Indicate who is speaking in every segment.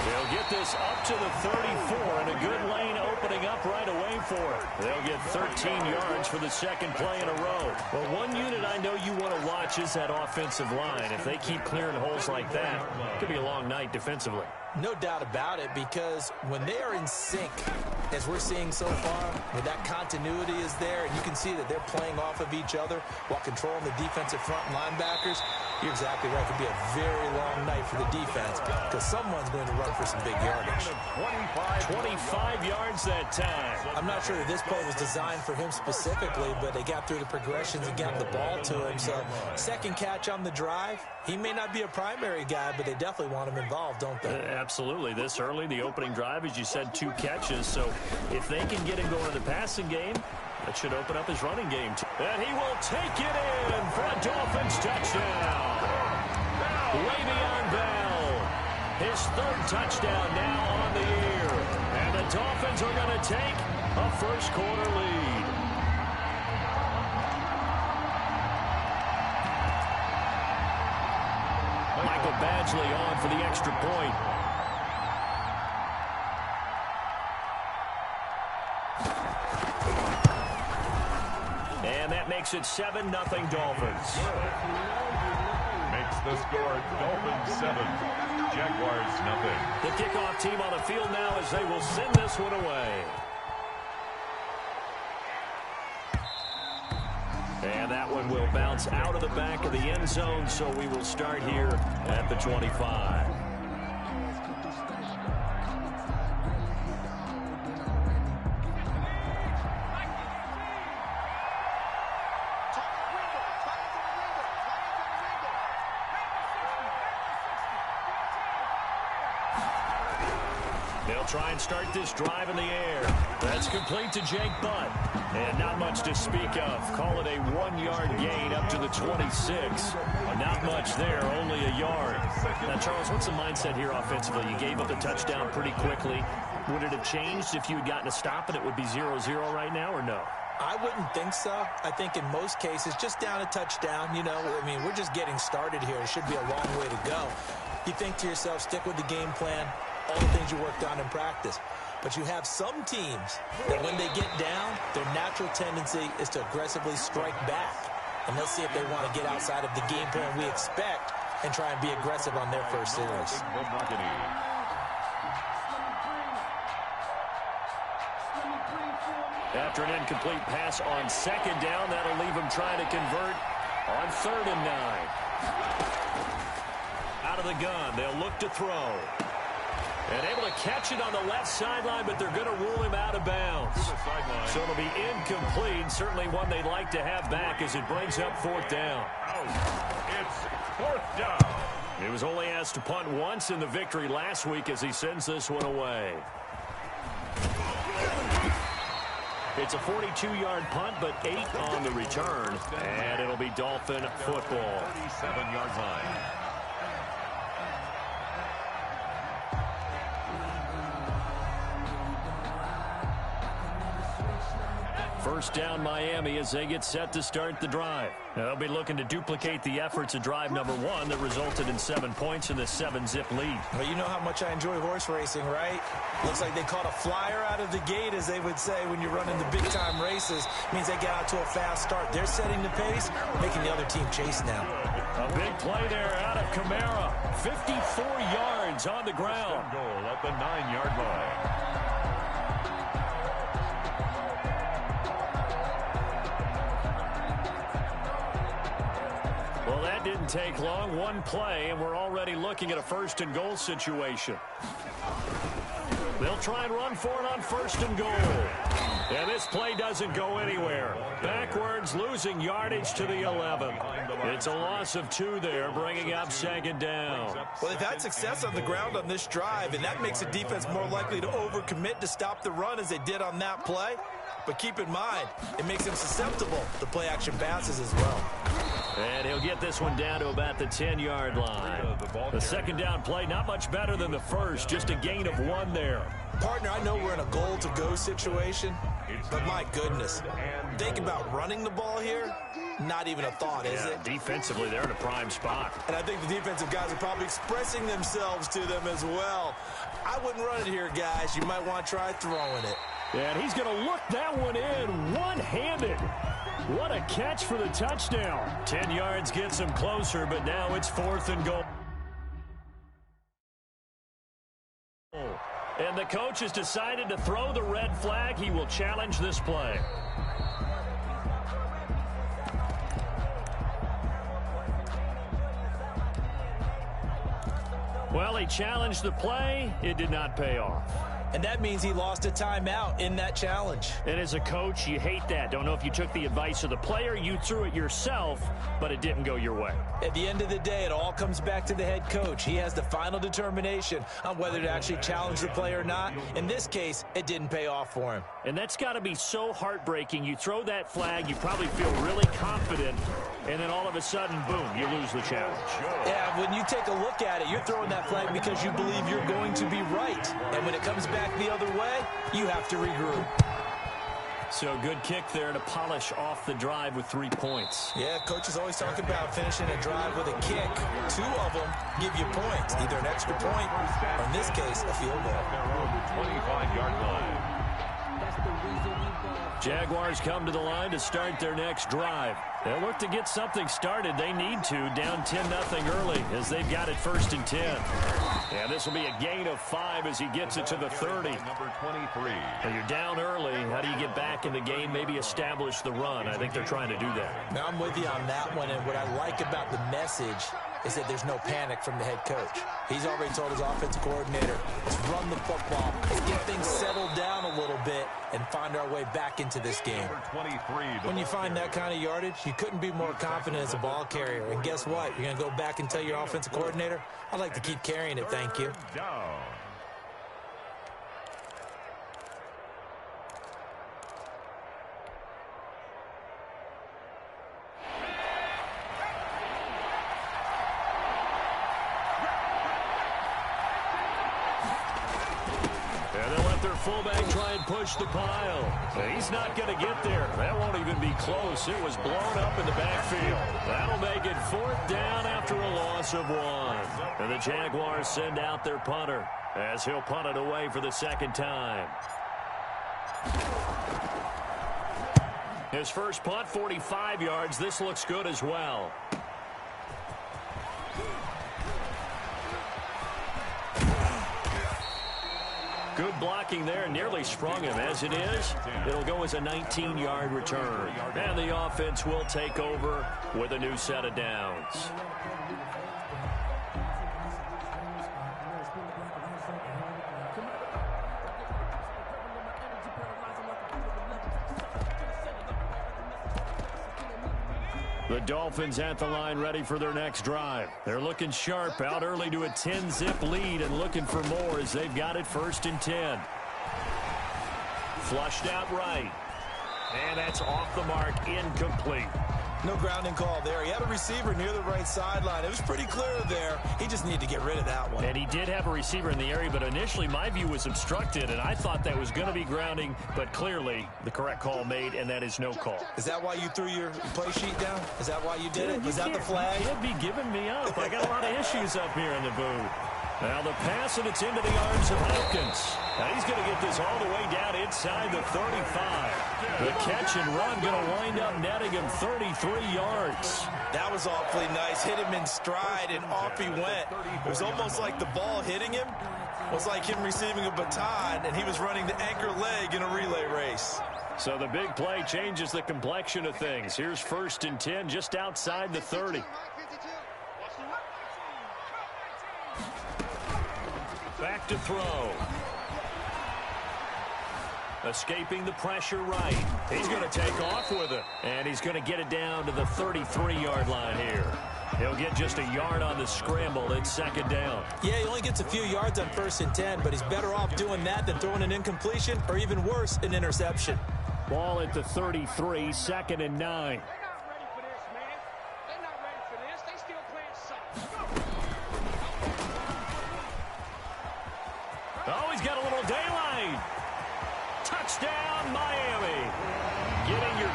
Speaker 1: They'll get this up to the 34, and a good lane opening up right away for it. They'll get 13 yards for the second play in a row. Well, one unit I know you want to watch is that offensive line. If they keep clearing holes like that, it could be a long night defensively.
Speaker 2: No doubt about it, because when they are in sync, as we're seeing so far, when that continuity is there, and you can see that they're playing off of each other while controlling the defensive front linebackers, you're exactly right. It could be a very long night for the defense because someone's going to run for some big yardage.
Speaker 1: 25 yards that time.
Speaker 2: I'm not sure that this play was designed for him specifically, but they got through the progressions and got the ball to him. So second catch on the drive. He may not be a primary guy, but they definitely want him involved, don't they?
Speaker 1: Absolutely. This early, the opening drive, as you said, 2 catches. So if they can get him going in the passing game, that should open up his running game. And he will take it in for a Dolphins touchdown. Le'Veon Bell, his 3rd touchdown now on the year. And the Dolphins are going to take a first-quarter lead. Michael Badgley on for the extra point. And that makes it 7-0 Dolphins.
Speaker 3: Makes the score Dolphins 7, Jaguars 0.
Speaker 1: The kickoff team on the field now as they will send this one away. And that one will bounce out of the back of the end zone, so we will start here at the 25. They'll try and start this drive in the air. That's complete to Jake Butt. And not much to speak of. Call it a 1-yard gain up to the 26. Not much there, only a yard. Now, Charles, what's the mindset here offensively? You gave up the touchdown pretty quickly. Would it have changed if you had gotten a stop and it would be 0-0 right now, or no?
Speaker 2: I wouldn't think so. I think in most cases, just down a touchdown, you know, I mean, we're just getting started here. It should be a long way to go. You think to yourself, stick with the game plan, all the things you worked on in practice. But you have some teams that when they get down, their natural tendency is to aggressively strike back. And let's see if they want to get outside of the game plan we expect and try and be aggressive on their first series.
Speaker 1: After an incomplete pass on second down, that'll leave them trying to convert on 3rd and 9. Out of the gun, they'll look to throw. And able to catch it on the left sideline, but they're going to rule him out of bounds. So it'll be incomplete. Certainly one they'd like to have back as it brings up 4th down.
Speaker 3: It's 4th down.
Speaker 1: He was only asked to punt once in the victory last week as he sends this one away. It's a 42-yard punt, but 8 on the return. And it'll be Dolphin football.
Speaker 3: 37-yard line.
Speaker 1: First down Miami as they get set to start the drive. They'll be looking to duplicate the efforts of drive number 1 that resulted in 7 points in the 7-zip lead.
Speaker 2: Well, you know how much I enjoy horse racing, right? Looks like they caught a flyer out of the gate, as they would say when you're running the big-time races. Means they get out to a fast start. They're setting the pace, making the other team chase now.
Speaker 1: A big play there out of Kamara. 54 yards on the ground.
Speaker 3: Goal at the 9-yard line.
Speaker 1: Well, that didn't take long. One play, and we're already looking at a 1st and goal situation. They'll try and run for it on 1st and goal. And this play doesn't go anywhere. Backwards, losing yardage to the 11. It's a loss of 2 there, bringing up 2nd down.
Speaker 2: Well, they've had success on the ground on this drive, and that makes the defense more likely to overcommit to stop the run as they did on that play. But keep in mind, it makes them susceptible to play-action passes as well.
Speaker 1: And he'll get this one down to about the 10-yard line. The second down play, not much better than the first, just a gain of 1 there.
Speaker 2: Partner, I know we're in a goal-to-go situation, but my goodness, think about running the ball here. Not even a thought, is it?
Speaker 1: Defensively, they're in a prime spot.
Speaker 2: And I think the defensive guys are probably expressing themselves to them as well. I wouldn't run it here, guys. You might want to try throwing it.
Speaker 1: And he's going to look that one in one-handed. What a catch for the touchdown. 10 yards gets him closer, but now it's 4th and goal. And the coach has decided to throw the red flag. He will challenge this play. Well, he challenged the play. It did not pay off.
Speaker 2: And that means he lost a timeout in that challenge.
Speaker 1: And as a coach, you hate that. Don't know if you took the advice of the player, you threw it yourself, but it didn't go your way.
Speaker 2: At the end of the day, it all comes back to the head coach. He has the final determination on whether to actually challenge the play or not. In this case, it didn't pay off for him.
Speaker 1: And that's got to be so heartbreaking. You throw that flag, you probably feel really confident, and then all of a sudden, boom, you lose the challenge.
Speaker 2: Yeah, when you take a look at it, you're throwing that flag because you believe you're going to be right. And when it comes back the other way, you have to regroup.
Speaker 1: So good kick there to polish off the drive with 3 points.
Speaker 2: Yeah, coaches always talk about finishing a drive with a kick. 2 of them give you points, either an extra point or, in this case, a field goal.
Speaker 3: They're on the 25-yard line.
Speaker 1: Jaguars come to the line to start their next drive. They'll look to get something started. They need to, down 10-0 early as they've got it 1st and 10. And this will be a gain of 5 as he gets it to the 30.
Speaker 3: Number 23.
Speaker 1: When you're down early, how do you get back in the game, maybe establish the run? I think they're trying to do that.
Speaker 2: Now I'm with you on that one, and what I like about the message is that there's no panic from the head coach. He's already told his offensive coordinator, let's run the football, let's get things settled down a little bit and find our way back into this game. When you find that kind of yardage, you couldn't be more confident as a ball carrier. And guess what? You're going to go back and tell your offensive coordinator, I'd like to keep carrying it, thank you.
Speaker 1: Fullback try and push the pile. He's not going to get there. That won't even be close. It was blown up in the backfield. That'll make it 4th down after a loss of 1. And the Jaguars send out their punter as he'll punt it away for the 2nd time. His first punt, 45 yards. This looks good as well. Good blocking there, nearly sprung him. As it is, it'll go as a 19-yard return. And the offense will take over with a new set of downs. The Dolphins at the line ready for their next drive. They're looking sharp, out early to a 10-zip lead and looking for more as they've got it 1st and 10. Flushed out right. And that's off the mark, incomplete.
Speaker 2: No grounding call there. He had a receiver near the right sideline. It was pretty clear there. He just needed to get rid of that one.
Speaker 1: And he did have a receiver in the area, but initially my view was obstructed, and I thought that was going to be grounding, but clearly the correct call made, and that is no call.
Speaker 2: Is that why you threw your play sheet down? Is that why you did it? Was that the flag?
Speaker 1: You can't be giving me up. I got a lot of issues up here in the booth. Now the pass, and it's into the arms of Hopkins. Now he's going to get this all the way down inside the 35. The catch and run going to wind up netting him 33 yards.
Speaker 2: That was awfully nice. Hit him in stride, and off he went. It was almost like the ball hitting him was like him receiving a baton, and he was running the anchor leg in a relay race.
Speaker 1: So the big play changes the complexion of things. Here's 1st and 10 just outside the 30. Back to throw. Escaping the pressure right. He's going to take off with it. And he's going to get it down to the 33-yard line here. He'll get just a yard on the scramble. It's 2nd down.
Speaker 2: Yeah, he only gets a few yards on 1st and 10, but he's better off doing that than throwing an incompletion or even worse, an interception.
Speaker 1: Ball at the 33, 2nd and 9.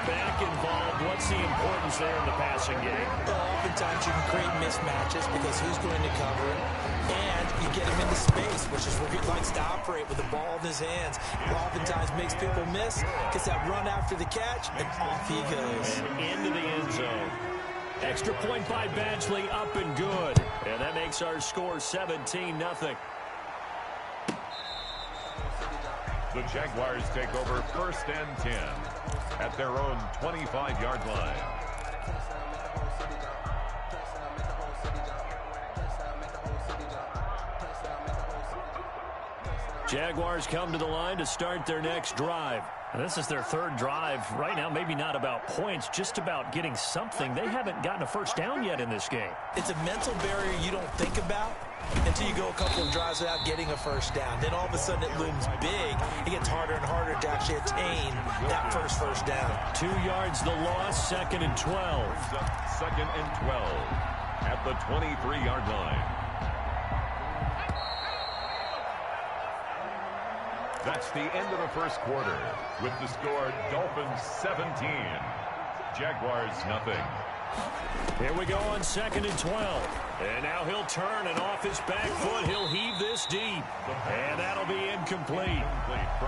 Speaker 1: back involved, what's the importance there in the passing game?
Speaker 2: Well, oftentimes you can create mismatches because who's going to cover it, and you get him into space, which is where he likes to operate with the ball in his hands. It oftentimes makes people miss, gets that run after the catch, and off he goes.
Speaker 1: And into the end zone. Extra point by Badgley, up and good. And that makes our score 17-0.
Speaker 3: The Jaguars take over 1st and 10 at their own 25-yard line.
Speaker 1: Jaguars come to the line to start their next drive. And this is their 3rd drive. Right now, maybe not about points, just about getting something. They haven't gotten a first down yet in this game.
Speaker 2: It's a mental barrier you don't think about until you go a couple of drives without getting a first down. Then all of a sudden it looms big. It gets harder and harder to actually attain that first down.
Speaker 1: 2 yards the loss, 2nd and 12.
Speaker 3: 2nd and 12 at the 23-yard line. That's the end of the first quarter with the score Dolphins 17, Jaguars nothing.
Speaker 1: Here we go on 2nd and 12. And now he'll turn, and off his back foot, he'll heave this deep. And that'll be incomplete.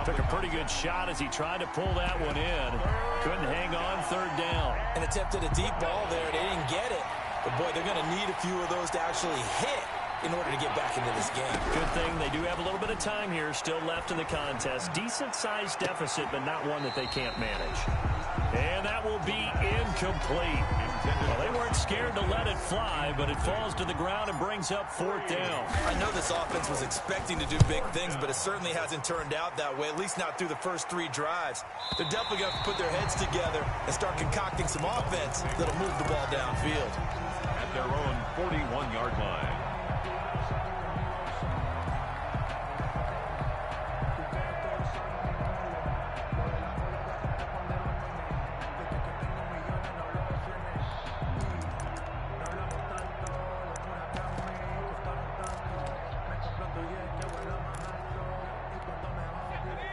Speaker 1: Took a pretty good shot as he tried to pull that one in. Couldn't hang on, 3rd down.
Speaker 2: And attempted a deep ball there. They didn't get it. But, boy, they're going to need a few of those to actually hit in order to get back into this game.
Speaker 1: Good thing they do have a little bit of time here still left in the contest. Decent-sized deficit, but not one that they can't manage. And that will be incomplete. Well, they weren't scared to let it fly, but it falls to the ground and brings up 4th down.
Speaker 2: I know this offense was expecting to do big things, but it certainly hasn't turned out that way, at least not through the first 3 drives. They're definitely going to have to put their heads together and start concocting some offense that'll move the ball downfield.
Speaker 3: At their own 41-yard line.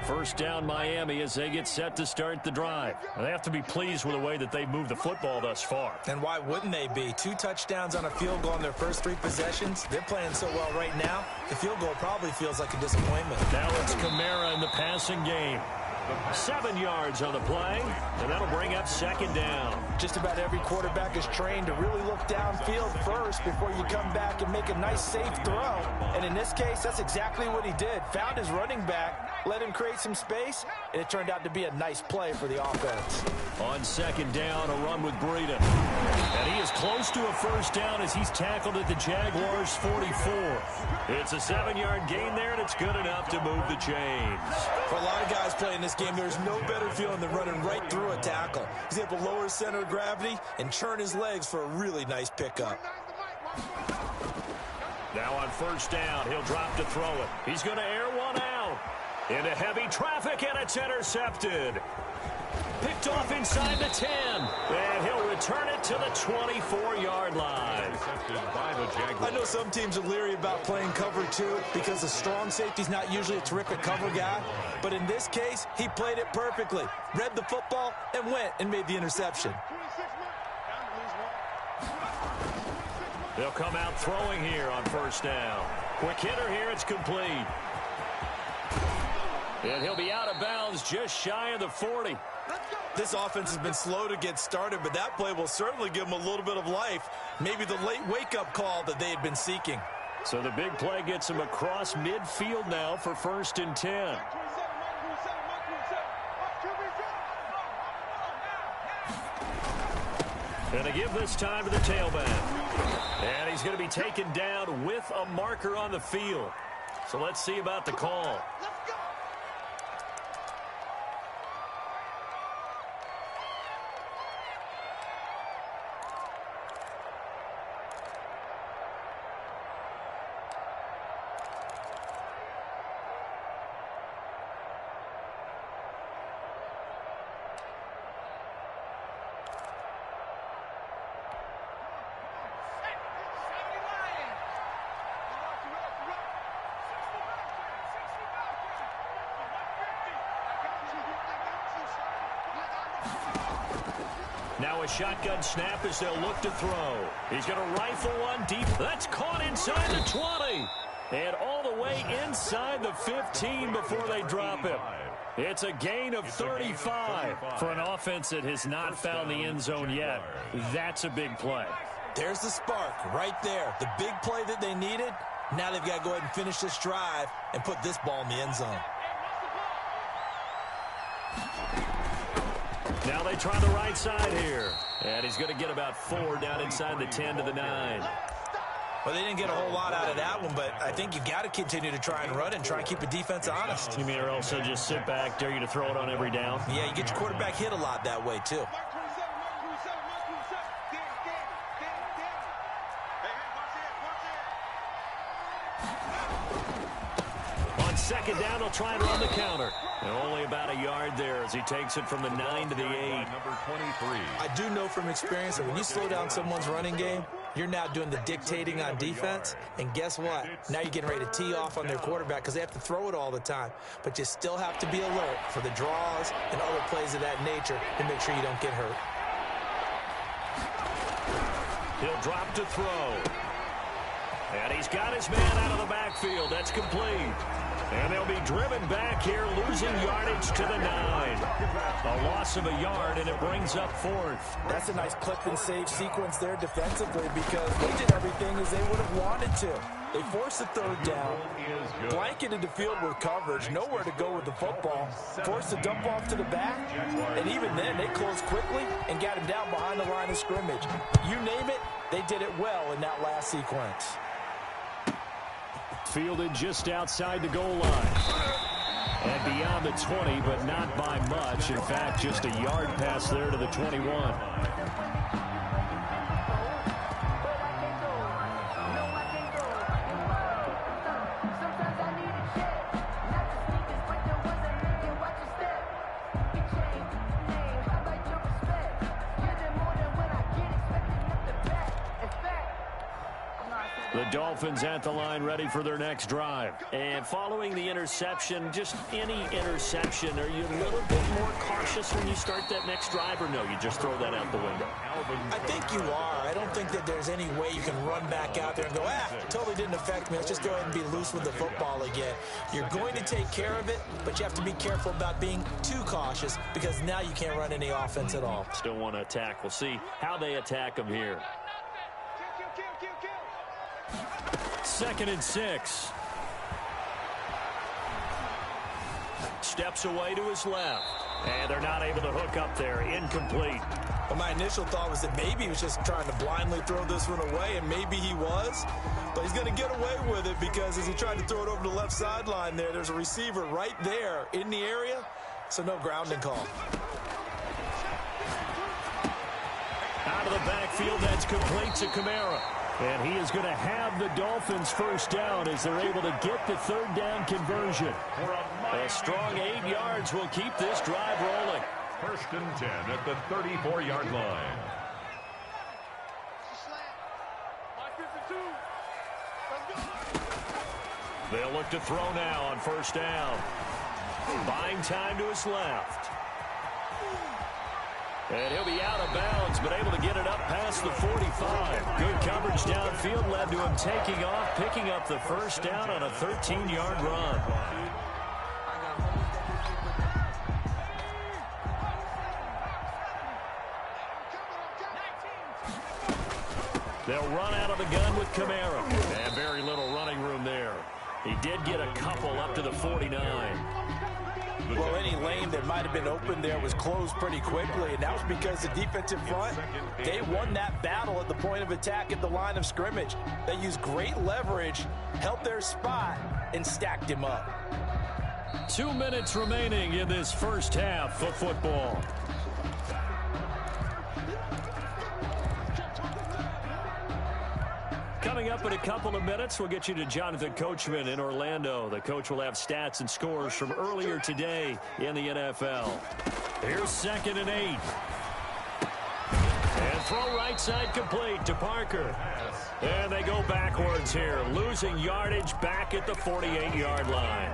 Speaker 1: First down Miami as they get set to start the drive. They have to be pleased with the way that they've moved the football thus far.
Speaker 2: And why wouldn't they be? 2 touchdowns on a field goal in their first 3 possessions. They're playing so well right now, the field goal probably feels like a disappointment.
Speaker 1: Now it's Kamara in the passing game. 7 yards on the play, and that'll bring up 2nd down.
Speaker 2: Just about every quarterback is trained to really look downfield first before you come back and make a nice, safe throw. And in this case, that's exactly what he did. Found his running back, let him create some space, and it turned out to be a nice play for the offense.
Speaker 1: On 2nd down, a run with Breida. And he is close to a first down as he's tackled at the Jaguars' 44. It's a 7-yard gain there, and it's good enough to move the chains.
Speaker 2: For a lot of guys playing this game, there's no better feeling than running right through a tackle. He's able to lower his center of gravity and churn his legs for a really nice pickup.
Speaker 1: Now on 1st down, he'll drop to throw it. He's going to air one out. Into heavy traffic, and it's intercepted. Picked off inside the 10. And he'll return it to the 24-yard line.
Speaker 2: I know some teams are leery about playing cover 2 because the strong safety's not usually a terrific cover guy. But in this case, he played it perfectly. Read the football and went and made the interception.
Speaker 1: They'll come out throwing here on 1st down. Quick hitter here, it's complete. And he'll be out of bounds just shy of the 40.
Speaker 2: This offense has been slow to get started, but that play will certainly give them a little bit of life. Maybe the late wake-up call that they had been seeking.
Speaker 1: So the big play gets him across midfield now for 1st and 10. And to give this time to the tailback. And he's going to be taken down with a marker on the field. So let's see about the call. Now a shotgun snap as they'll look to throw. He's going to rifle one deep. That's caught inside the 20. And all the way inside the 15 before they drop him. It's a gain of 35 for an offense that has not found the end zone yet. That's a big play.
Speaker 2: There's the spark right there. The big play that they needed. Now they've got to go ahead and finish this drive and put this ball in the end zone.
Speaker 1: Now they try the right side here. And he's going to get about 4 down inside the 10 to the 9.
Speaker 2: Well, they didn't get a whole lot out of that one, but I think you've got to continue to try and run and try and keep the defense honest.
Speaker 1: You mean or also just sit back, dare you to throw it on every down?
Speaker 2: Yeah, you get your quarterback hit a lot that way, too.
Speaker 1: On second down, he'll try and run the counter. And only about a yard there as he takes it from the 9 to the 8.
Speaker 3: Number 23.
Speaker 2: I do know from experience that when you slow down someone's running game, you're now doing the dictating on defense. And guess what? Now you're getting ready to tee off on their quarterback because they have to throw it all the time. But you still have to be alert for the draws and other plays of that nature to make sure you don't get hurt.
Speaker 1: He'll drop to throw. And he's got his man out of the backfield. That's complete. And they'll be driven back here, losing yardage to the 9. A loss of a yard, and it brings up 4th.
Speaker 2: That's a nice clip and save sequence there defensively because they did everything as they would have wanted to. They forced the third down, blanketed the field with coverage, nowhere to go with the football, forced the dump off to the back, and even then they closed quickly and got him down behind the line of scrimmage. You name it, they did it well in that last sequence.
Speaker 1: Fielded just outside the goal line. And beyond the 20, but not by much. In fact, just a yard pass there to the 21. The Dolphins at the line ready for their next drive. And following the interception, just any interception, are you a little bit more cautious when you start that next drive, or no, you just throw that out the window?
Speaker 2: I think you are. I don't think that there's any way you can run back out there and go, totally didn't affect me. Let's just go ahead and be loose with the football again. You're going to take care of it, but you have to be careful about being too cautious because now you can't run any offense at all.
Speaker 1: Still want to attack. We'll see how they attack them here. 2nd and 6. Steps away to his left. And they're not able to hook up there. Incomplete.
Speaker 2: Well, my initial thought was that maybe he was just trying to blindly throw this one away, and maybe he was. But he's going to get away with it because as he tried to throw it over the left sideline there's a receiver right there in the area, so no grounding call.
Speaker 1: Out of the backfield, that's complete to Kamara. And he is going to have the Dolphins first down as they're able to get the third down conversion. A strong 8 yards will keep this drive rolling.
Speaker 3: 1st and 10 at the 34-yard line.
Speaker 1: They'll look to throw now on 1st down. Buying time to his left. And he'll be out of bounds, but able to get it up past the 45. Good coverage downfield led to him taking off, picking up the first down on a 13-yard run. They'll run out of the gun with Kamara. And very little running room there. He did get a couple up to the 49.
Speaker 2: Well, any lane that might have been open there was closed pretty quickly, and that was because the defensive front, they won that battle at the point of attack at the line of scrimmage. They used great leverage, held their spot, and stacked him up.
Speaker 1: 2 minutes remaining in this first half of football. Coming up in a couple of minutes, we'll get you to Jonathan Coachman in Orlando. The coach will have stats and scores from earlier today in the NFL. Here's 2nd and 8. And throw right side complete to Parker. And they go backwards here, losing yardage back at the 48-yard line.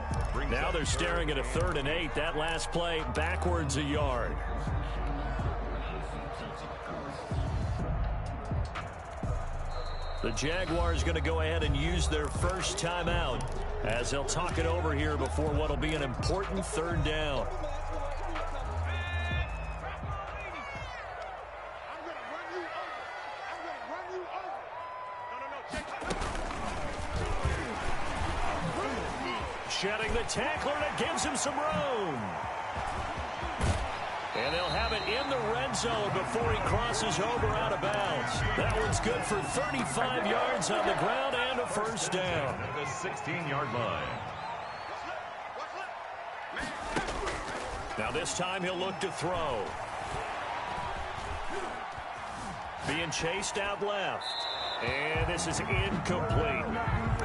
Speaker 1: Now they're staring at a 3rd and 8. That last play backwards a yard. The Jaguars going to go ahead and use their first timeout as they'll talk it over here before what will be an important third down. Shedding the tackler, and it gives him some room. And they'll have it in the red zone before he crosses over out of bounds. That one's good for 35 yards on the ground and a first down.
Speaker 3: At the 16-yard line.
Speaker 1: Now this time he'll look to throw. Being chased out left. And this is incomplete.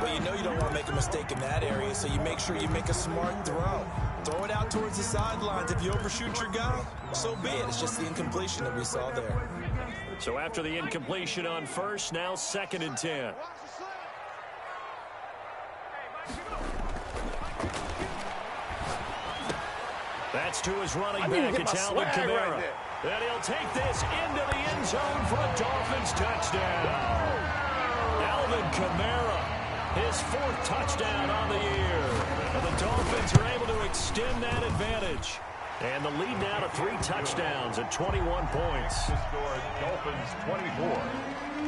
Speaker 2: Well, you know you don't want to make a mistake in that area, so you make sure you make a smart throw. Throw it out towards the sidelines. If you overshoot your guy, so be it. It's just the incompletion that we saw there.
Speaker 1: So after the incompletion on first, now 2nd and 10. That's to his running back. It's Alvin Kamara. And he'll take this into the end zone for a Dolphins touchdown. Alvin Kamara, his 4th touchdown on the year. And the Dolphins are able to extend that advantage. And the lead now to 3 touchdowns at 21 points.
Speaker 3: The score, Dolphins 24,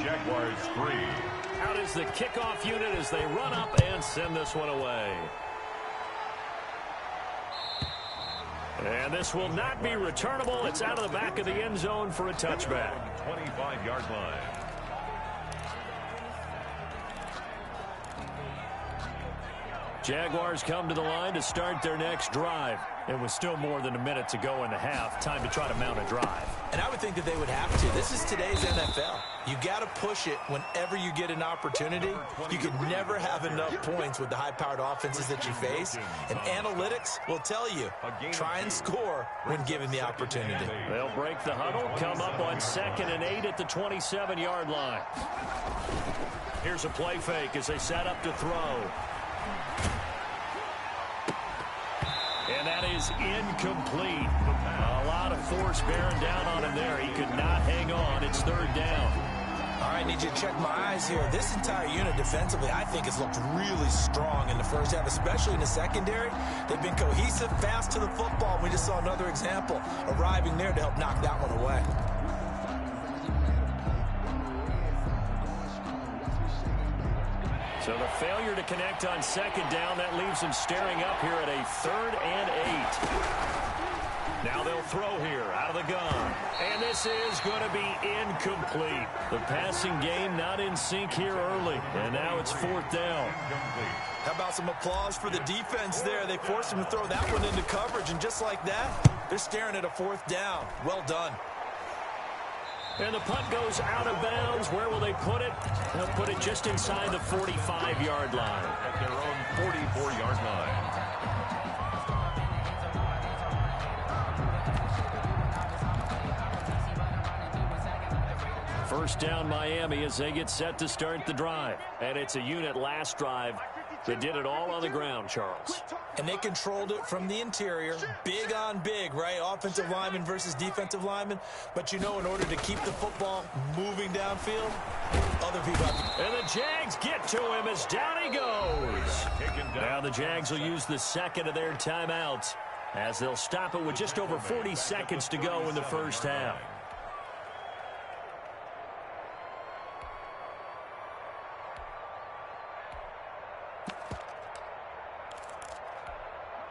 Speaker 3: Jaguars 3.
Speaker 1: Out is the kickoff unit as they run up and send this one away. And this will not be returnable. It's out of the back of the end zone for a touchback.
Speaker 3: 25-yard line.
Speaker 1: Jaguars come to the line to start their next drive. It was still more than a minute to go in the half. Time to try to mount a drive.
Speaker 2: And I would think that they would have to. This is today's NFL. You got to push it whenever you get an opportunity. You can never have enough points with the high-powered offenses that you face. And analytics will tell you, try and score when given the opportunity.
Speaker 1: They'll break the huddle, come up on 2nd and 8 at the 27-yard line. Here's a play fake as they set up to throw. And that is incomplete. A lot of force bearing down on him there. He could not hang on. It's 3rd down.
Speaker 2: All right, need you to check my eyes here. This entire unit defensively, I think, has looked really strong in the first half, especially in the secondary. They've been cohesive, fast to the football. We just saw another example arriving there to help knock that one away.
Speaker 1: So the failure to connect on 2nd down, that leaves them staring up here at a 3rd and 8. Now they'll throw here out of the gun. And this is going to be incomplete. The passing game not in sync here early. And now it's 4th down.
Speaker 2: How about some applause for the defense there? They forced him to throw that one into coverage, and just like that, they're staring at a 4th down. Well done.
Speaker 1: And the punt goes out of bounds. Where will they put it? They'll put it just inside the 45-yard line.
Speaker 3: At their own 44-yard line.
Speaker 1: First down Miami as they get set to start the drive. And it's a unit last drive that did it all on the ground, Charles.
Speaker 2: And they controlled it from the interior. Big on big, right? Offensive lineman versus defensive lineman. But you know, in order to keep the football moving downfield, other people have to...
Speaker 1: And the Jags get to him as down he goes. Now the Jags will use the 2nd of their timeouts as they'll stop it with just over 40 seconds to go in the first half.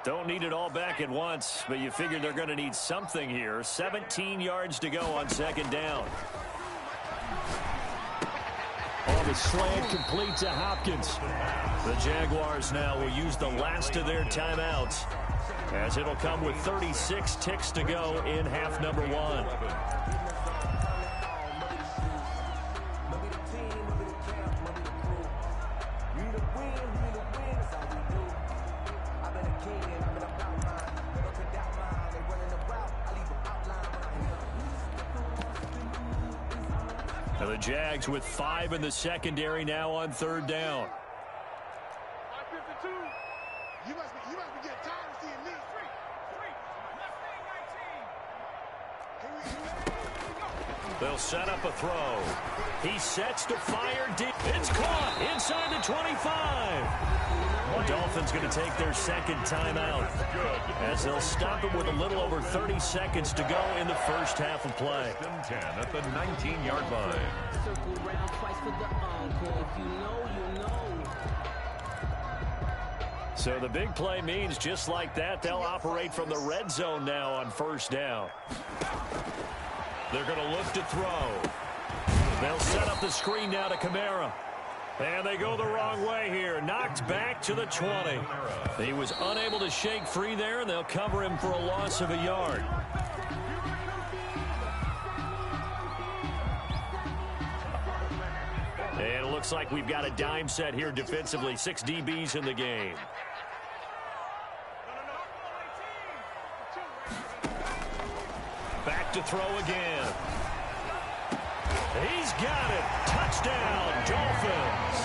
Speaker 1: Don't need it all back at once, but you figure they're going to need something here. 17 yards to go on 2nd down. Oh, the slant complete to Hopkins. The Jaguars now will use the last of their timeouts as it'll come with 36 ticks to go in half number 1. The Jags with 5 in the secondary now on 3rd down.
Speaker 4: You must be getting tired of seeing me.
Speaker 1: They'll set up a throw. He sets to fire deep. It's caught inside the 25. The Dolphins going to take their second timeout as they'll stop it with a little over 30 seconds to go in the first half of play.
Speaker 3: 10 at the 19-yard line.
Speaker 1: So the big play means just like that, they'll operate from the red zone now on first down. They're going to look to throw. They'll set up the screen now to Kamara. And they go the wrong way here. Knocked back to the 20. He was unable to shake free there, and they'll cover him for a loss of a yard. And it looks like we've got a dime set here defensively. 6 DBs in the game. Back to throw again. He's got it. Touchdown, Dolphins.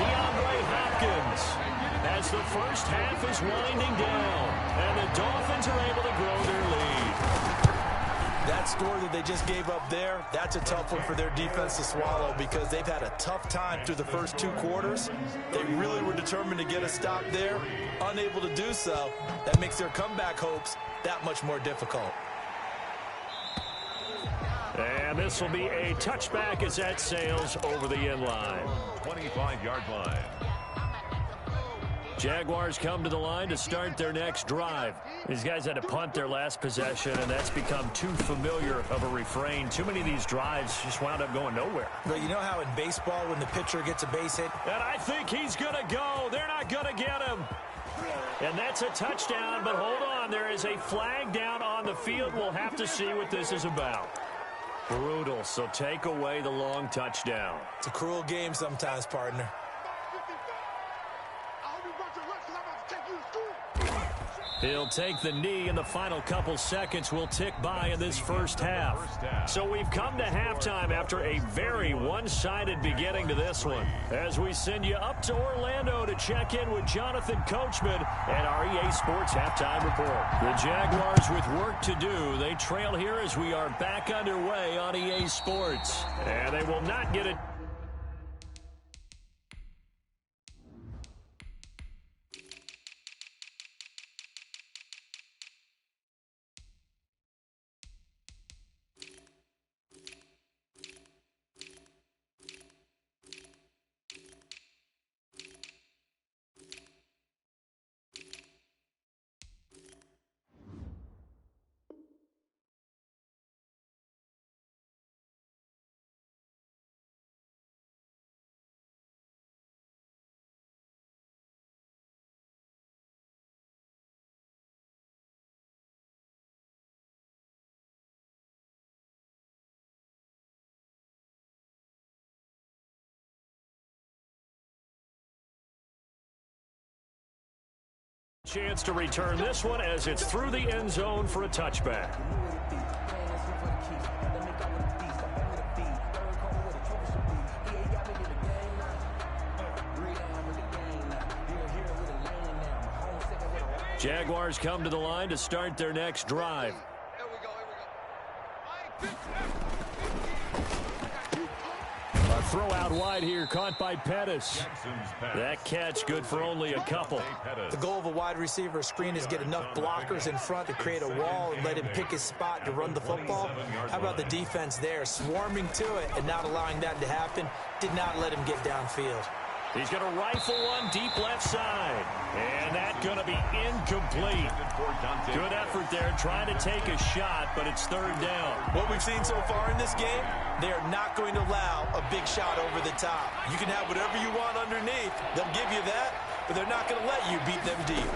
Speaker 1: DeAndre Hopkins as the first half is winding down. And the Dolphins are able to grow their lead.
Speaker 2: That score that they just gave up there, that's a tough one for their defense to swallow because they've had a tough time through the first 2 quarters. They really were determined to get a stop there. Unable to do so, that makes their comeback hopes that much more difficult.
Speaker 1: And this will be a touchback as that sails over the end line.
Speaker 3: 25-yard line.
Speaker 1: Jaguars come to the line to start their next drive. These guys had to punt their last possession, and that's become too familiar of a refrain. Too many of these drives just wound up going nowhere.
Speaker 2: But you know how in baseball when the pitcher gets a base hit?
Speaker 1: And I think he's going to go. They're not going to get him. And that's a touchdown, but hold on. There is a flag down on the field. We'll have to see what this is about. Brutal, so take away the long touchdown.
Speaker 2: It's a cruel game sometimes, partner.
Speaker 1: He'll take the knee, and the final couple seconds will tick by in this first half. So we've come to halftime after a very one-sided beginning to this one. As we send you up to Orlando to check in with Jonathan Coachman and our EA Sports Halftime Report. The Jaguars with work to do. They trail here as we are back underway on EA Sports. And they will not get it. Chance to return this one as it's through the end zone for a touchback. Jaguars come to the line to start their next drive. A throw out wide here, caught by Pettis. That catch good for only a couple.
Speaker 2: The goal of a wide receiver screen is get enough blockers in front to create a wall and let him pick his spot to run the football. How about the defense there, swarming to it and not allowing that to happen? Did not let him get downfield.
Speaker 1: He's going to rifle one deep left side. And that's going to be incomplete. Good effort there trying to take a shot, but it's third down.
Speaker 2: What we've seen so far in this game, they are not going to allow a big shot over the top. You can have whatever you want underneath. They'll give you that, but they're not going to let you beat them deep.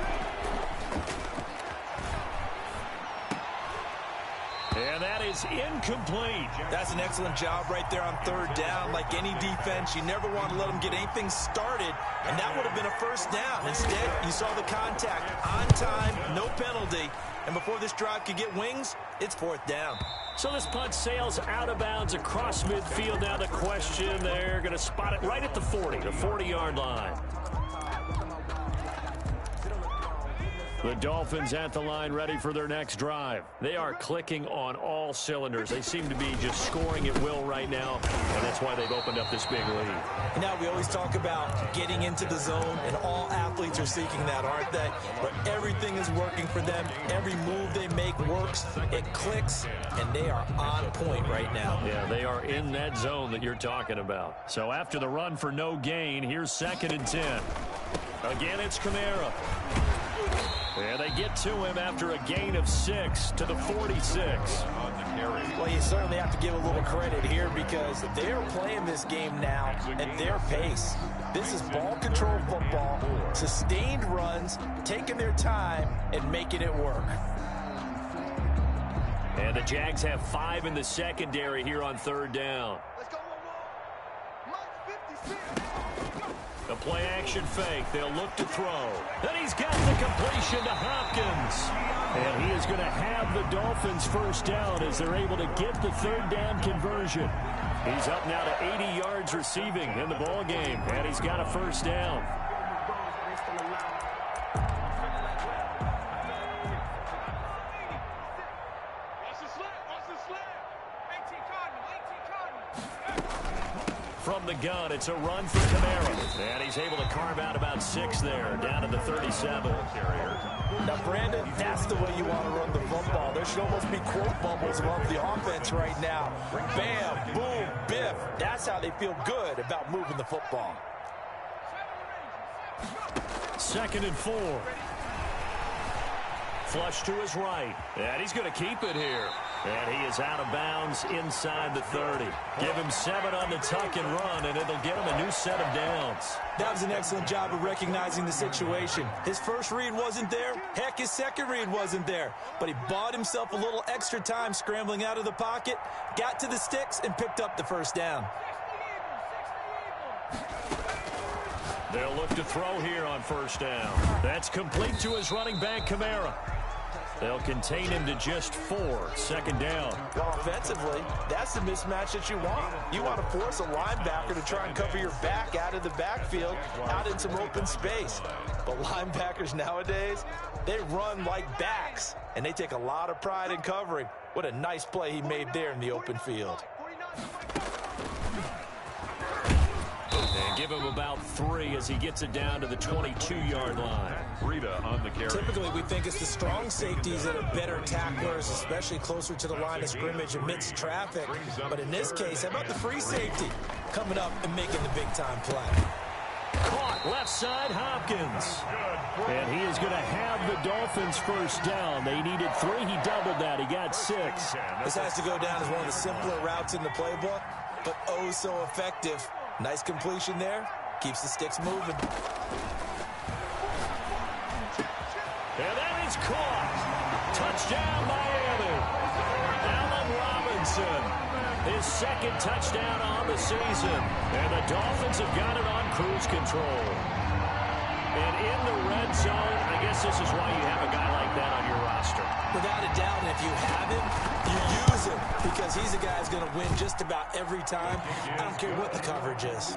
Speaker 1: And that is incomplete.
Speaker 2: That's an excellent job right there on third down. Like any defense, you never want to let them get anything started, and that would have been a first down. Instead, you saw the contact on time, no penalty, and before this drive could get wings, it's fourth down.
Speaker 1: So this punt sails out of bounds across midfield. Now the question, they're going to spot it right at the 40, the 40-yard line. The Dolphins at the line ready for their next drive. They are clicking on all cylinders. They seem to be just scoring at will right now, and that's why they've opened up this big lead.
Speaker 2: Now, we always talk about getting into the zone, and all athletes are seeking that, aren't they? But everything is working for them. Every move they make works. It clicks, and they are on point right now.
Speaker 1: Yeah, they are in that zone that you're talking about. So after the run for no gain, here's 2nd and 10. Again, it's Kamara. Yeah, they get to him after a gain of 6 to the 46.
Speaker 2: Well, you certainly have to give a little credit here because they're playing this game now at their pace. This is ball control football, sustained runs, taking their time and making it work.
Speaker 1: And the Jags have 5 in the secondary here on 3rd down. A play-action fake. They'll look to throw. And he's got the completion to Hopkins. And he is going to have the Dolphins 1st down as they're able to get the 3rd down conversion. He's up now to 80 yards receiving in the ball game, and he's got a 1st down. From the gun, it's a run for Kamara. And he's able to carve out about 6 there, down to the 37.
Speaker 2: Now, Brandon, that's the way you want to run the football. There should almost be quote bubbles above the offense right now. Bam, boom, biff. That's how they feel good about moving the football.
Speaker 1: 2nd and 4. Flush to his right. And he's going to keep it here. And he is out of bounds inside the 30. Give him 7 on the tuck and run, and it'll get him a new set of downs.
Speaker 2: That was an excellent job of recognizing the situation. His first read wasn't there. Heck, his second read wasn't there. But he bought himself a little extra time scrambling out of the pocket, got to the sticks, and picked up the 1st down.
Speaker 1: They'll look to throw here on 1st down. That's complete to his running back, Kamara. They'll contain him to just 4, 2nd down.
Speaker 2: Well, offensively, that's the mismatch that you want. You want to force a linebacker to try and cover your back out of the backfield, out in some open space. But linebackers nowadays, they run like backs, and they take a lot of pride in covering. What a nice play he made there in the open field.
Speaker 1: And give him about 3 as he gets it down to the 22-yard line.
Speaker 3: Rita on the carry.
Speaker 2: Typically, we think it's the strong safeties that are better tacklers, especially closer to the line of scrimmage amidst traffic. But in this case, how about the free safety coming up and making the big-time play?
Speaker 1: Caught left side, Hopkins. And he is going to have the Dolphins 1st down. They needed 3. He doubled that. He got 6.
Speaker 2: This has to go down as one of the simpler routes in the playbook, but oh so effective. Nice completion there. Keeps the sticks moving.
Speaker 1: And that is caught. Touchdown, Miami. Allen Robinson. His 2nd touchdown on the season. And the Dolphins have got it on cruise control. And in the red zone, I guess this is why you have a guy like that on your roster.
Speaker 2: Without a doubt, and if you have him, you use him because he's a guy who's going to win just about every time. I don't care what the coverage is.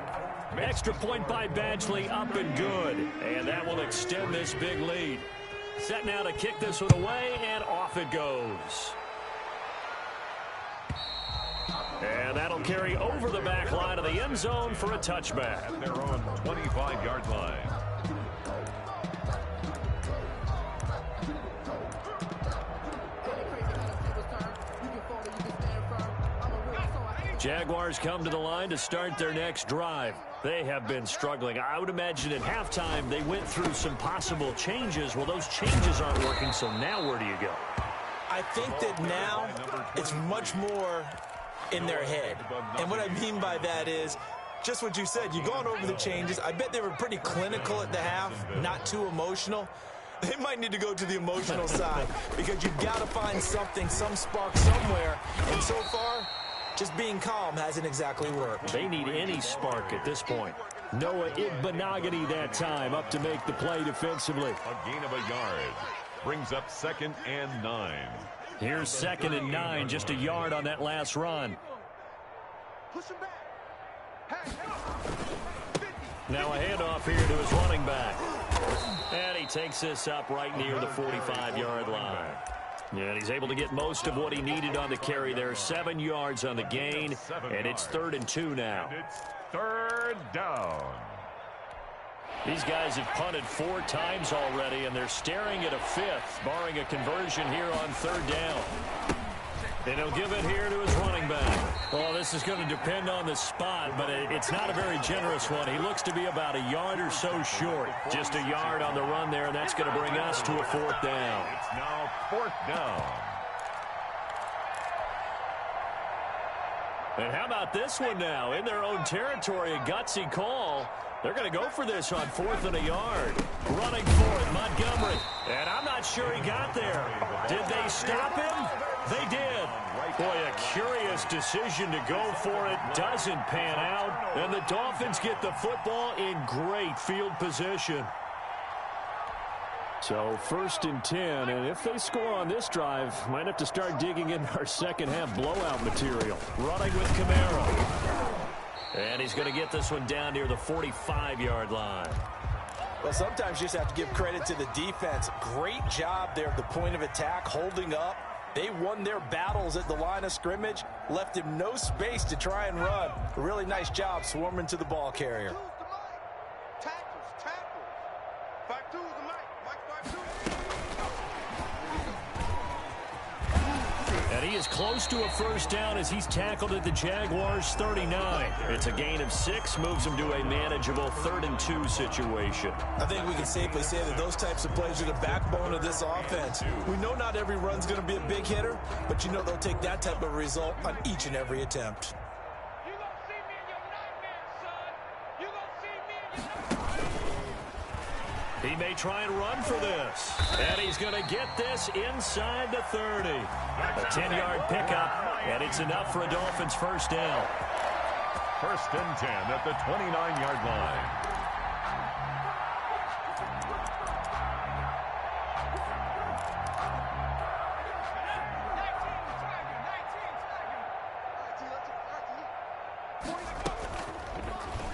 Speaker 1: Extra point by Badgley, up and good. And that will extend this big lead. Set now to kick this one away, and off it goes. And that'll carry over the back line of the end zone for a touchback.
Speaker 3: At their own 25-yard line.
Speaker 1: Jaguars come to the line to start their next drive. They have been struggling. I would imagine at halftime they went through some possible changes. Well, those changes aren't working, so now where do you go?
Speaker 2: I think that now it's much more in their head. And what I mean by that is just what you said. You've gone over the changes. I bet they were pretty clinical at the half, not too emotional. They might need to go to the emotional side because you've got to find something, some spark somewhere. And so far, just being calm hasn't exactly worked.
Speaker 1: They need any spark at this point. Noah Igbenogany that time up to make the play defensively.
Speaker 3: A gain of a yard. Brings up 2nd and 9.
Speaker 1: Here's 2nd and 9, just a yard on that last run.
Speaker 4: Push him back. Hey,
Speaker 1: now a handoff here to his running back. And he takes this up right near the 45-yard line. Yeah, and he's able to get most of what he needed on the carry there. 7 yards on the gain, and it's 3rd and 2 now.
Speaker 3: And it's 3rd down.
Speaker 1: These guys have punted 4 times already, and they're staring at a 5th, barring a conversion here on 3rd down. And he'll give it here to his running back. Well, this is going to depend on the spot, but it's not a very generous one. He looks to be about a yard or so short. Just a yard on the run there, and that's going to bring us to a 4th down.
Speaker 3: It's now 4th down.
Speaker 1: And how about this one now? In their own territory, a gutsy call. They're going to go for this on 4th and a yard. Running for it, Montgomery. And I'm not sure he got there. Did they stop him? They did. Boy, a curious decision to go for it. Doesn't pan out. And the Dolphins get the football in great field position. So 1st and 10, and if they score on this drive, might have to start digging in our second half blowout material. Running with Camaro. And he's going to get this one down near the 45-yard line.
Speaker 2: Well, sometimes you just have to give credit to the defense. Great job there at the point of attack, holding up. They won their battles at the line of scrimmage, left him no space to try and run. A really nice job swarming to the ball carrier.
Speaker 1: And he is close to a 1st down as he's tackled at the Jaguars' 39. It's a gain of 6, moves him to a manageable 3rd and 2 situation.
Speaker 2: I think we can safely say that those types of plays are the backbone of this offense. We know not every run's going to be a big hitter, but you know they'll take that type of result on each and every attempt.
Speaker 1: He may try and run for this. And he's going to get this inside the 30. A 10-yard pickup, and it's enough for a Dolphins 1st down.
Speaker 3: 1st and 10 at the 29-yard line.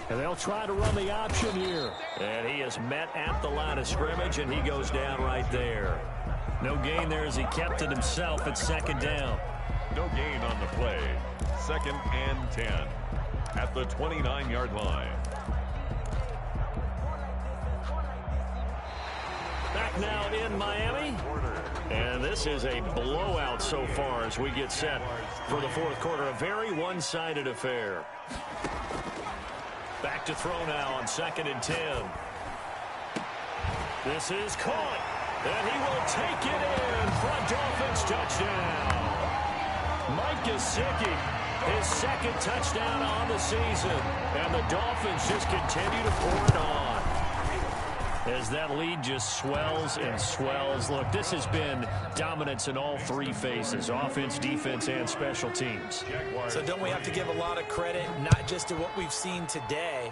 Speaker 1: And they'll try to run the option here. And he is met at the line of scrimmage, and he goes down right there. No gain there as he kept it himself at 2nd down.
Speaker 3: No gain on the play. 2nd and 10 at the 29-yard line.
Speaker 1: Back now in Miami. And this is a blowout so far as we get set for the 4th quarter. A very one-sided affair. Back to throw now on 2nd and 10. This is caught. And he will take it in for a Dolphins touchdown. Mike Gesicki, his 2nd touchdown on the season. And the Dolphins just continue to pour it on. As that lead just swells and swells. Look, this has been dominance in all 3 phases, offense, defense, and special teams.
Speaker 2: So don't we have to give a lot of credit, not just to what we've seen today,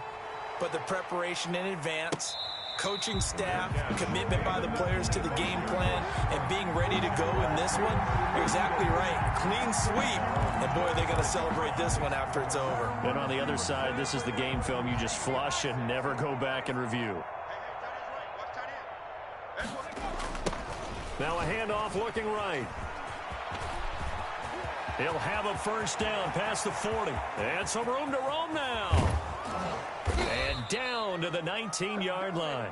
Speaker 2: but the preparation in advance, coaching staff, commitment by the players to the game plan, and being ready to go in this one? You're exactly right. Clean sweep. And boy, they're going to celebrate this one after it's over.
Speaker 1: And on the other side, this is the game film you just flush and never go back and review. Now a handoff looking right. He'll have a 1st down past the 40. And some room to roam now. And down to the 19-yard line.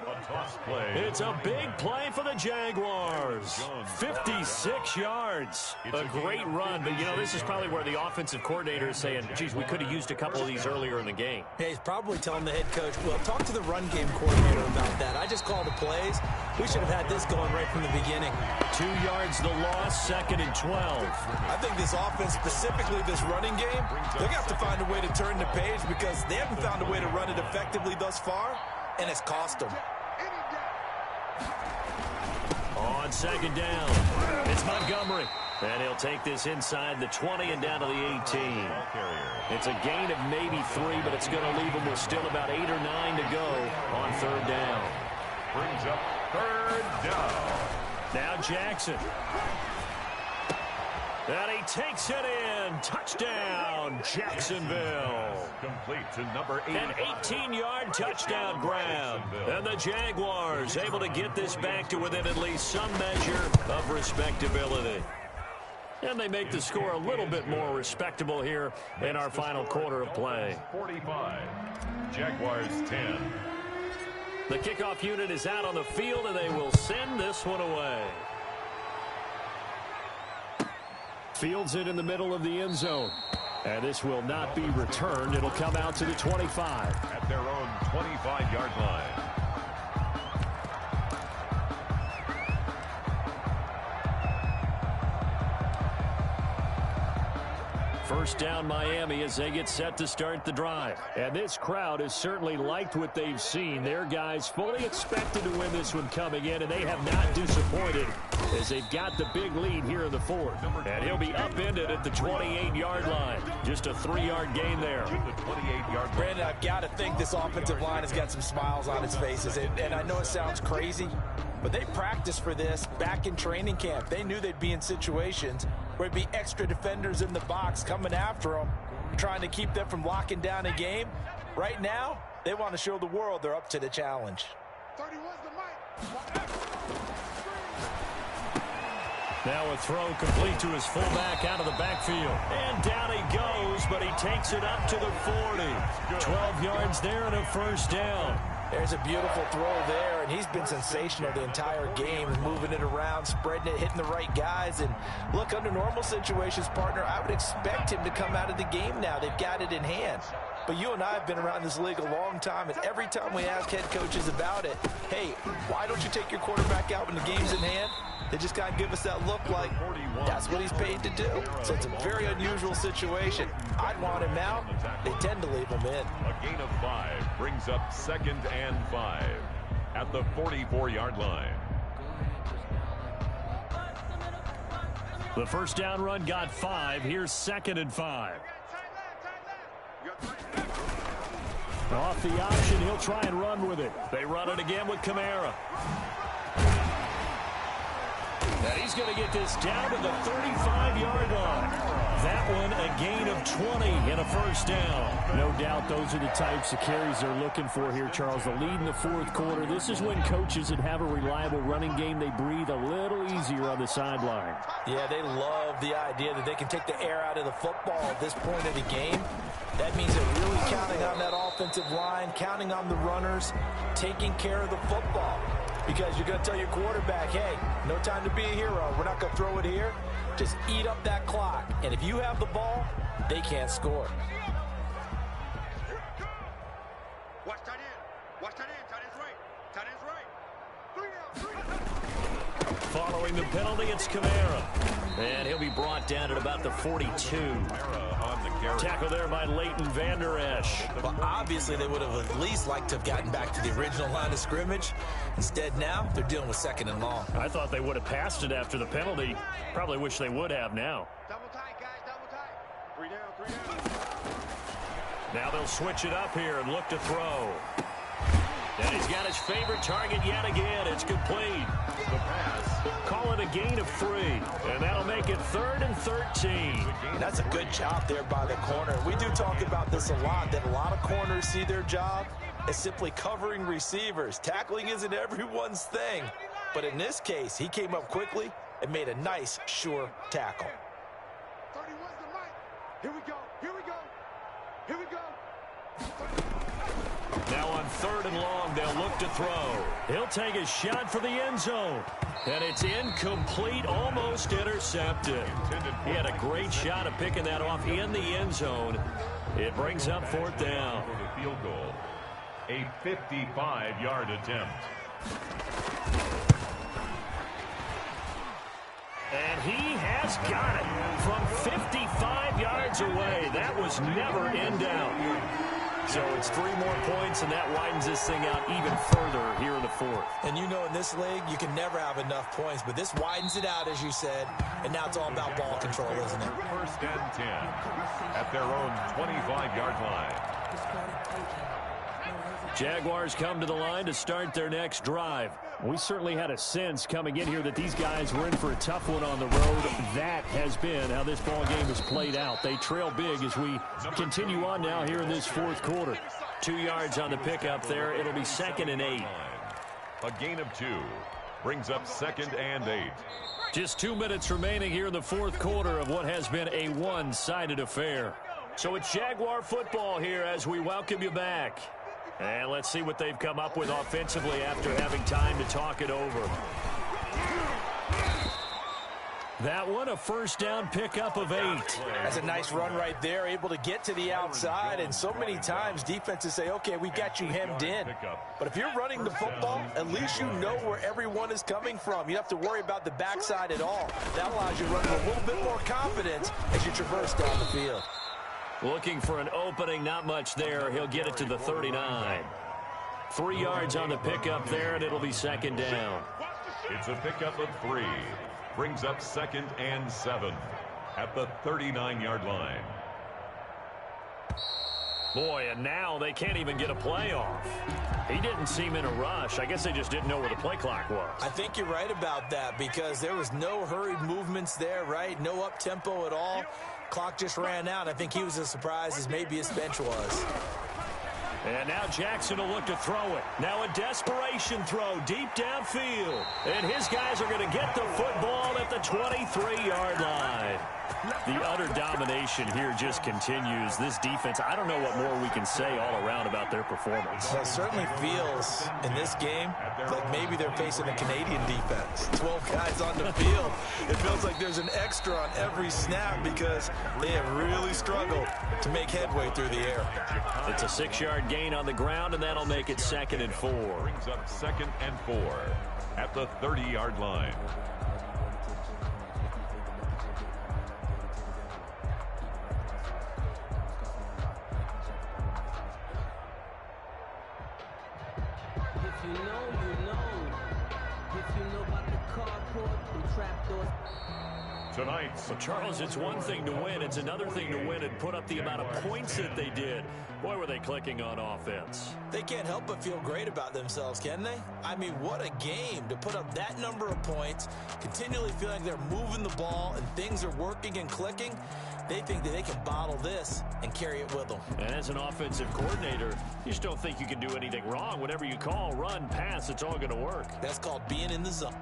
Speaker 1: It's a big play for the Jaguars. 56 yards. A great run. But, you know, this is probably where the offensive coordinator is saying, geez, we could have used a couple of these earlier in the game.
Speaker 2: Yeah, he's probably telling the head coach, well, talk to the run game coordinator about that. I just called the plays. We should have had this going right from the beginning.
Speaker 1: 2 yards the loss, 2nd and 12.
Speaker 2: I think this offense, specifically this running game, they're going to have to find a way to turn the page because they haven't found a way to run it effectively thus far, and it's cost them.
Speaker 1: On 2nd down, it's Montgomery. And he'll take this inside the 20 and down to the 18. It's a gain of maybe 3, but it's going to leave him with still about 8 or 9 to go on 3rd down.
Speaker 3: Brings up 3rd down.
Speaker 1: Now Jackson. And he takes it in. Touchdown, Jacksonville.
Speaker 3: Complete to number 8.
Speaker 1: An 18-yard touchdown grab. And the Jaguars able to get this back to within at least some measure of respectability. And they make the score a little bit more respectable here in our final quarter of play.
Speaker 3: 45. Jaguars 10.
Speaker 1: The kickoff unit is out on the field, and they will send this one away. Fields it in the middle of the end zone. And this will not be returned. It'll come out to the 25.
Speaker 3: At their own 25-yard line.
Speaker 1: First down Miami as they get set to start the drive. And this crowd has certainly liked what they've seen. Their guys fully expected to win this one coming in, and they have not disappointed as they've got the big lead here in the fourth. And he'll be upended at the 28-yard line. Just a 3-yard gain there.
Speaker 3: The 28-yard line.
Speaker 2: Brandon, I've got to think this offensive line has got some smiles on its faces. And I know it sounds crazy, but they practiced for this back in training camp. They knew they'd be in situations where there'd be extra defenders in the box coming after them, trying to keep them from locking down a game. Right now, they want to show the world they're up to the challenge.
Speaker 4: 31's the mic.
Speaker 1: Now a throw complete to his fullback out of the backfield. And down he goes, but he takes it up to the 40. 12 yards there and a first down.
Speaker 2: There's a beautiful throw there, and he's been sensational the entire game, moving it around, spreading it, hitting the right guys. And look, under normal situations, partner, I would expect him to come out of the game now. They've got it in hand. But you and I have been around this league a long time, and every time we ask head coaches about it, hey, why don't you take your quarterback out when the game's in hand? They just kind of give us that look like that's what he's paid to do. So it's a very unusual situation. I'd want him out. They tend to leave him in.
Speaker 3: A gain of 5 brings up 2nd and 5 at the 44-yard line.
Speaker 1: The first down run got 5. Here's 2nd and 5. Off the option, he'll try and run with it. They run it again with Kamara. And he's going to get this down to the 35-yard line. That one a gain of 20 and a first down. No doubt those are the types of carries they're looking for here, Charles. The lead in the fourth quarter. This is when coaches that have a reliable running game, they breathe a little easier on the sideline.
Speaker 2: Yeah, they love the idea that they can take the air out of the football at this point of the game. That means they're really counting on that offensive line, counting on the runners, taking care of the football. Because you're going to tell your quarterback, hey, no time to be a hero. We're not going to throw it here. Just eat up that clock. And if you have the ball, they can't score.
Speaker 4: Watch that in. Watch that in. Tight end's right. Tight end's right. 3 down.
Speaker 1: Following the penalty, it's Kamara. And he'll be brought down at about the 42. Tackle there by Leighton Vander Esch.
Speaker 2: Well, obviously, they would have at least liked to have gotten back to the original line of scrimmage. Instead, now, they're dealing with 2nd and long.
Speaker 1: I thought they would have passed it after the penalty. Probably wish they would have now.
Speaker 4: Double tight, guys. Double tight. 3 down. 3 down.
Speaker 1: Now they'll switch it up here and look to throw. And he's got his favorite target yet again. It's complete.
Speaker 3: The pass.
Speaker 1: Call it a gain of 3. And that'll make it 3rd and 13.
Speaker 2: That's a good job there by the corner. We do talk about this a lot, that a lot of corners see their job as simply covering receivers. Tackling isn't everyone's thing. But in this case, he came up quickly and made a nice, sure tackle.
Speaker 4: 31's the mic. Here we go. Here we go. Here we go.
Speaker 1: Now on 3rd and long, they'll look to throw. He'll take a shot for the end zone. And it's incomplete, almost intercepted. He had a great shot of picking that off in the end zone. It brings up 4th down.
Speaker 3: For the field goal. A 55-yard attempt.
Speaker 1: And he has got it from 55 yards away. That was never in doubt. So it's 3 more points, and that widens this thing out even further here in the fourth.
Speaker 2: And you know, in this league, you can never have enough points, but this widens it out, as you said, and now it's all about ball control, isn't it?
Speaker 3: 1st and 10 at their own 25-yard line.
Speaker 1: Jaguars come to the line to start their next drive. We certainly had a sense coming in here that these guys were in for a tough one on the road. That has been how this ball game has played out. They trail big as we continue on now here in this fourth quarter. 2 yards on the pickup there. It'll be 2nd and 8.
Speaker 3: A gain of 2 brings up 2nd and 8.
Speaker 1: Just 2 minutes remaining here in the fourth quarter of what has been a one-sided affair. So it's Jaguar football here as we welcome you back. And let's see what they've come up with offensively after having time to talk it over. That one, a first down pickup of 8.
Speaker 2: That's a nice run right there, able to get to the outside. And so many times defenses say, okay, we got you hemmed in. But if you're running the football, at least you know where everyone is coming from. You don't have to worry about the backside at all. That allows you to run with a little bit more confidence as you traverse down the field.
Speaker 1: Looking for an opening, not much there. He'll get it to the 39. 3 yards on the pickup there, and it'll be 2nd down.
Speaker 3: It's a pickup of 3. Brings up 2nd and 7 at the 39-yard line.
Speaker 1: Boy, and now they can't even get a play off. He didn't seem in a rush. I guess they just didn't know where the play clock was.
Speaker 2: I think you're right about that because there was no hurried movements there, right? No up-tempo at all. Clock just ran out. I think he was as surprised as maybe his bench was.
Speaker 1: And now Jackson will look to throw it. Now a desperation throw deep downfield. And his guys are going to get the football at the 23-yard line. The utter domination here just continues. This defense, I don't know what more we can say all around about their performance.
Speaker 2: Well, it certainly feels in this game like maybe they're facing a Canadian defense. 12 guys on the field. It feels like there's an extra on every snap because they have really struggled to make headway through the air.
Speaker 1: It's a 6-yard gain on the ground, and that'll make it 2nd and 4.
Speaker 3: Brings up 2nd and 4 at the 30-yard line.
Speaker 1: Well, Charles, it's one thing to win. It's another thing to win and put up the amount of points that they did. Boy, were they clicking on offense.
Speaker 2: They can't help but feel great about themselves, can they? I mean, what a game to put up that number of points, continually feel like they're moving the ball and things are working and clicking. They think that they can bottle this and carry it with them.
Speaker 1: And as an offensive coordinator, you just don't think you can do anything wrong. Whatever you call, run, pass, it's all going to work.
Speaker 2: That's called being in the zone.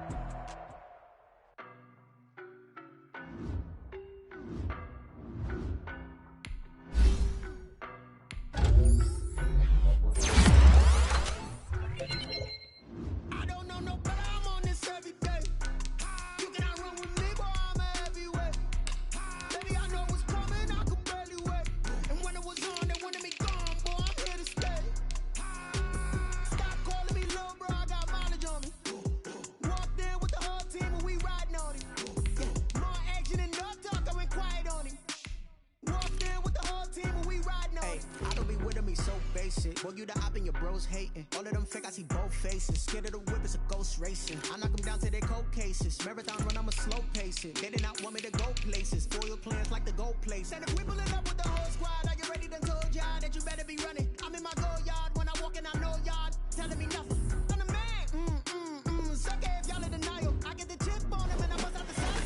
Speaker 5: Boy, you the op and your bros hating. All of them fake, I see both faces. Scared of the whip, it's a ghost racing. I knock them down to their cold cases. Marathon run, I'ma slow pace it. They did not want me to go places. Foil plans like the gold place. And if we pull it up with the whole squad,